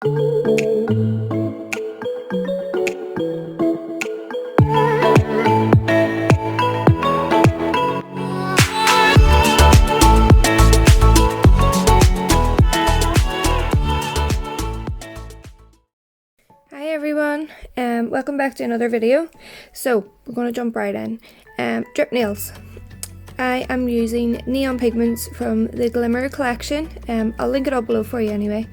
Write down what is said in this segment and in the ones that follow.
Hi everyone, welcome back to another video. So we're going to jump right in. Drip nails. I am using neon pigments from the Glimmer collection. I'll link it up below for you anyway.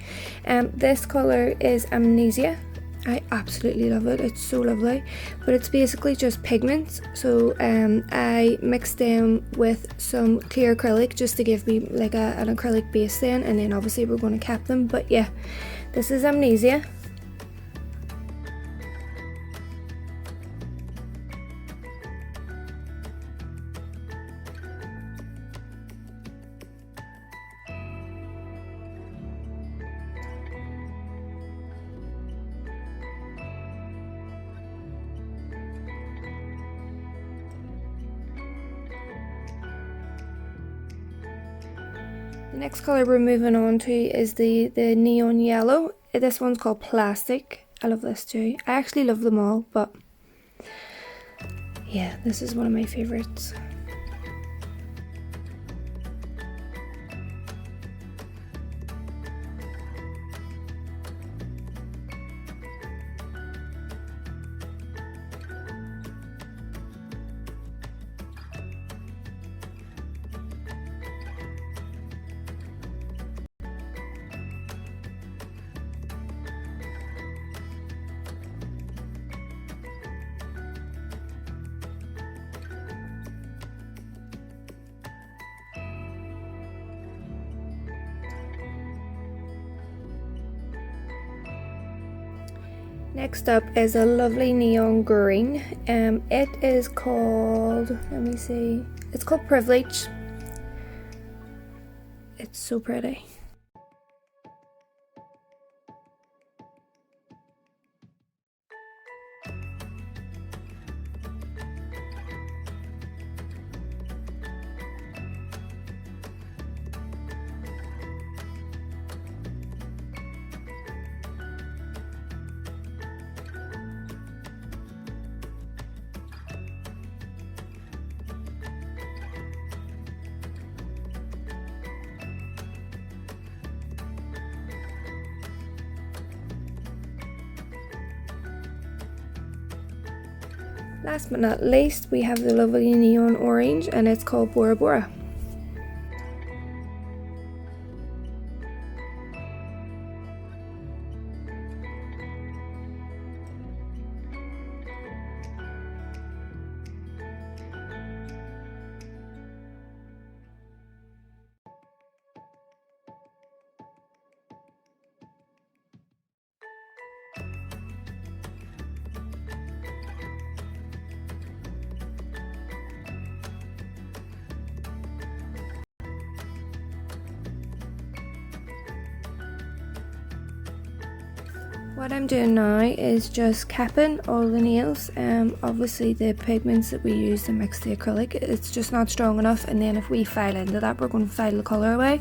This colour is Amnesia. I absolutely love it, it's so lovely, but it's basically just pigments. So I mixed them with some clear acrylic just to give me like an acrylic base then, and then obviously we're going to cap them. But yeah, this is Amnesia. The next colour we're moving on to is the neon yellow. This one's called Plastic. I love this too. I actually love them all, but yeah, this is one of my favourites. Next up is a lovely neon green. It is called, let me see, it's called Privilege. It's so pretty. Last but not least, we have the lovely neon orange, and it's called Bora Bora. What I'm doing now is just capping all the nails. Obviously the pigments that we use to mix the acrylic, it's just not strong enough, and then if we file into that, we're going to file the colour away.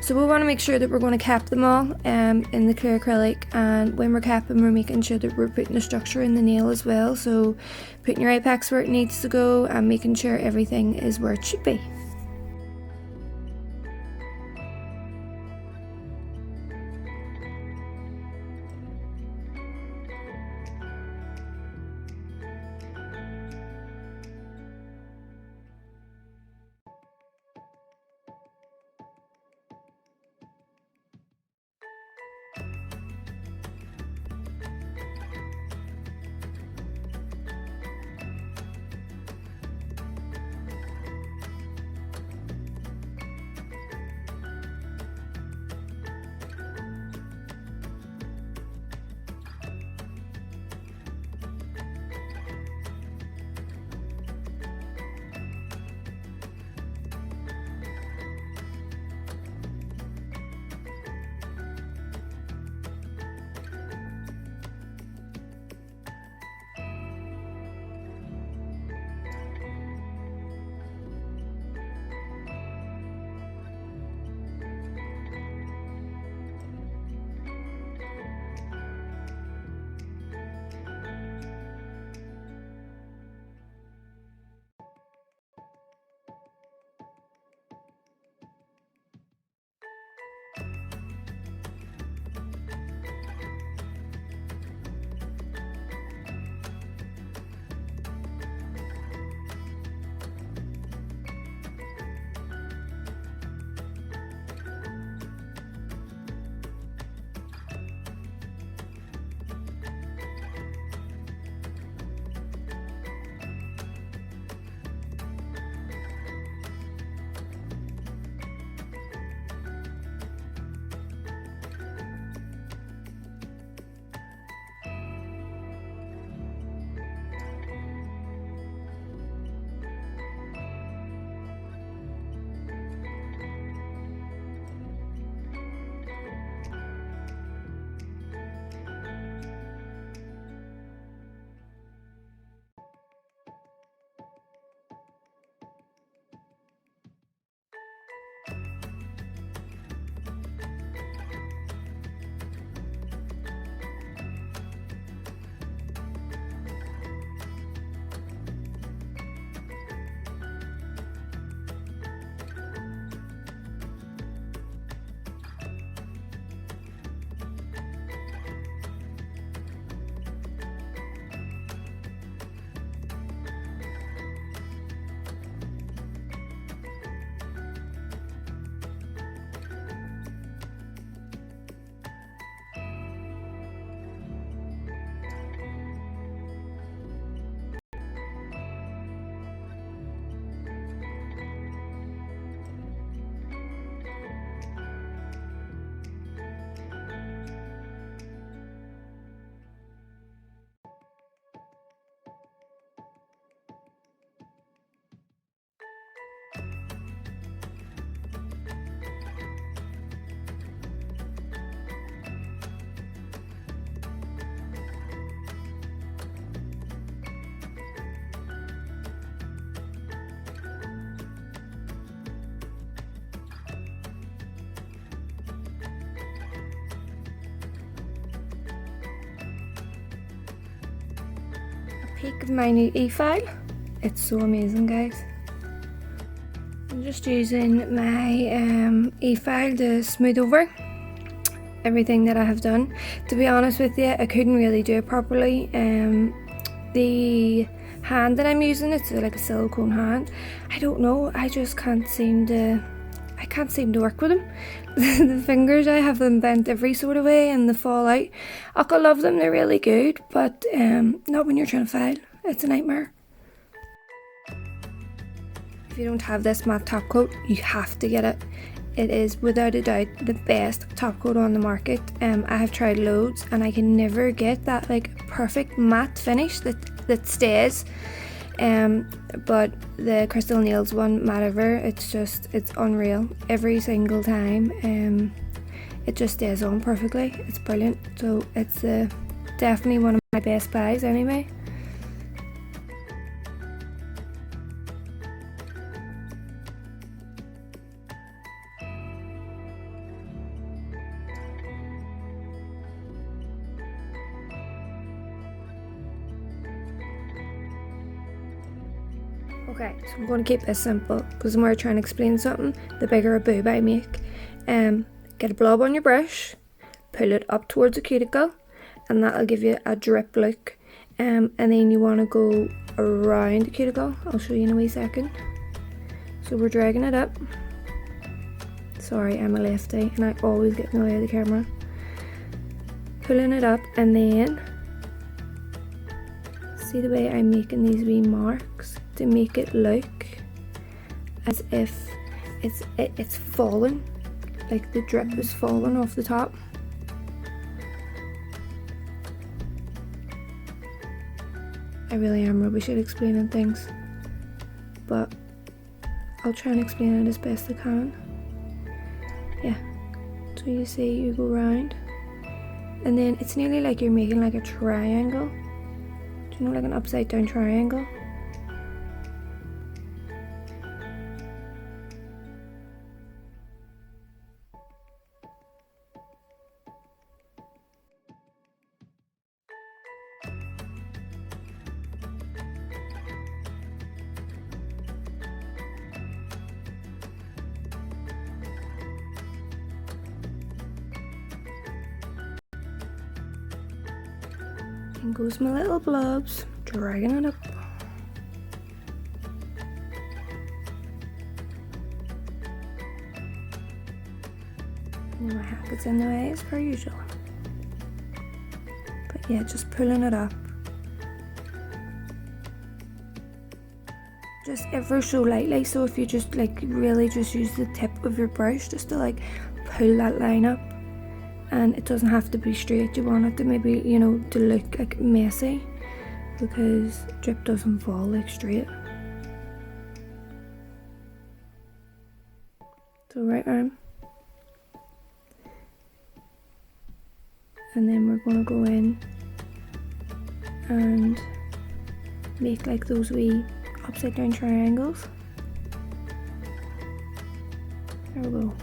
So we want to make sure that we're going to cap them all in the clear acrylic, and when we're capping, we're making sure that we're putting the structure in the nail as well. So putting your apex where it needs to go and making sure everything is where it should be. peek of my new e-file. It's so amazing, guys. I'm just using my e-file to smooth over everything that I have done. To be honest with you, I couldn't really do it properly. The hand that I'm using, it's like a silicone hand. I don't know, I can't seem to work with them. The fingers, I have them bent every sort of way and they fall out. I love them, they're really good, but not when you're trying to file. It's a nightmare. If you don't have this matte top coat, you have to get it. It is without a doubt the best top coat on the market. I have tried loads and I can never get that like perfect matte finish that stays. But the Crystal Nails one, matte ever, it's unreal every single time. It just stays on perfectly. It's brilliant. So it's definitely one of my best buys anyway. Okay, so I'm going to keep this simple because the more I try and explain something, the bigger a boob I make. Get a blob on your brush, pull it up towards the cuticle, and that'll give you a drip look. And then you want to go around the cuticle. I'll show you in a wee second. So we're dragging it up. Sorry, I'm a lefty and I always get in the way of the camera. Pulling it up, and then see the way I'm making these wee marks to make it look as if it's falling, like the drip is falling off the top. I really am rubbish at explaining things, but I'll try and explain it as best I can. Yeah, so you see, you go round, and then it's nearly like you're making like a triangle. Do you know, like an upside down triangle? In goes my little blobs, dragging it up. And my hat gets in the way as per usual. But yeah, just pulling it up. Just ever so lightly, so if you just like really just use the tip of your brush just to like pull that line up. And it doesn't have to be straight, you want it to maybe, you know, to look like messy, because drip doesn't fall like straight. So right arm. And then we're going to go in and make like those wee upside down triangles. There we go.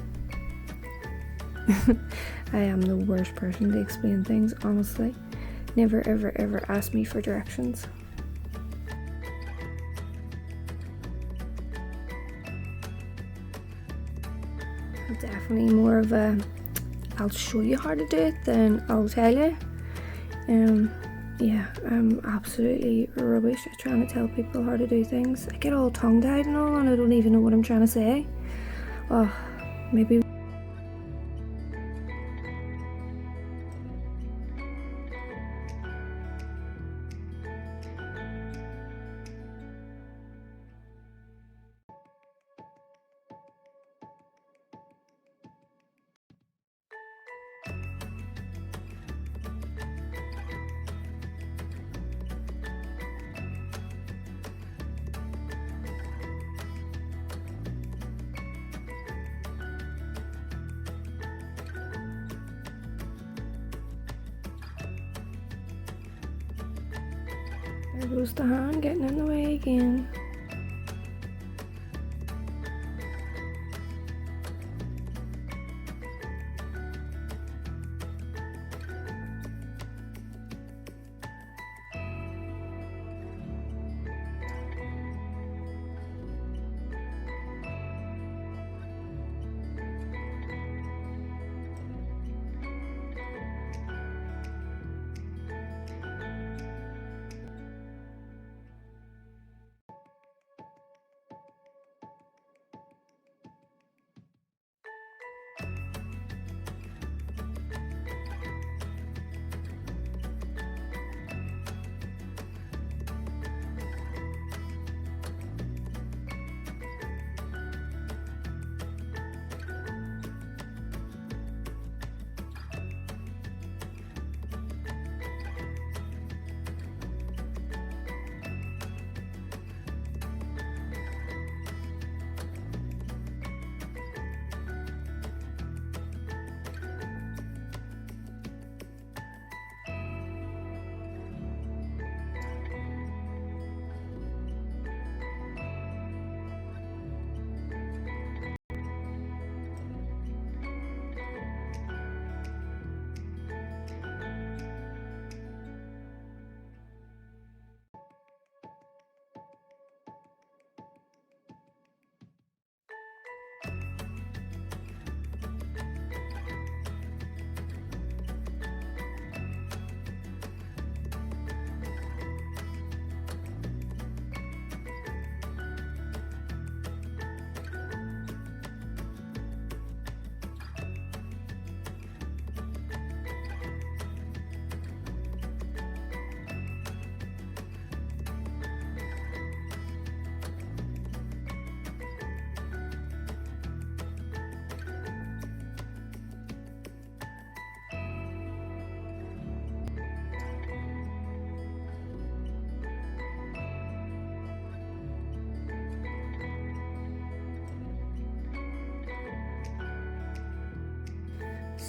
I am the worst person to explain things, honestly. Never ever ever ask me for directions. I'm definitely more of a I'll show you how to do it than I'll tell you. Yeah, I'm absolutely rubbish at trying to tell people how to do things. I get all tongue-tied and all, and I don't even know what I'm trying to say. Oh, maybe there goes the hand getting in the way again.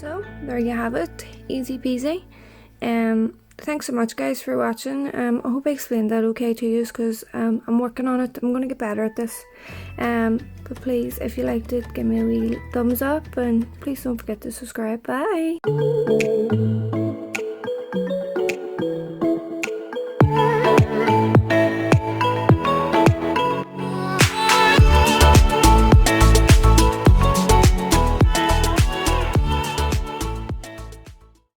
So there you have it, easy peasy. Thanks so much guys for watching. I hope I explained that okay to you, because I'm working on it. I'm going to get better at this. But please, if you liked it, give me a wee thumbs up, and please don't forget to subscribe. Bye!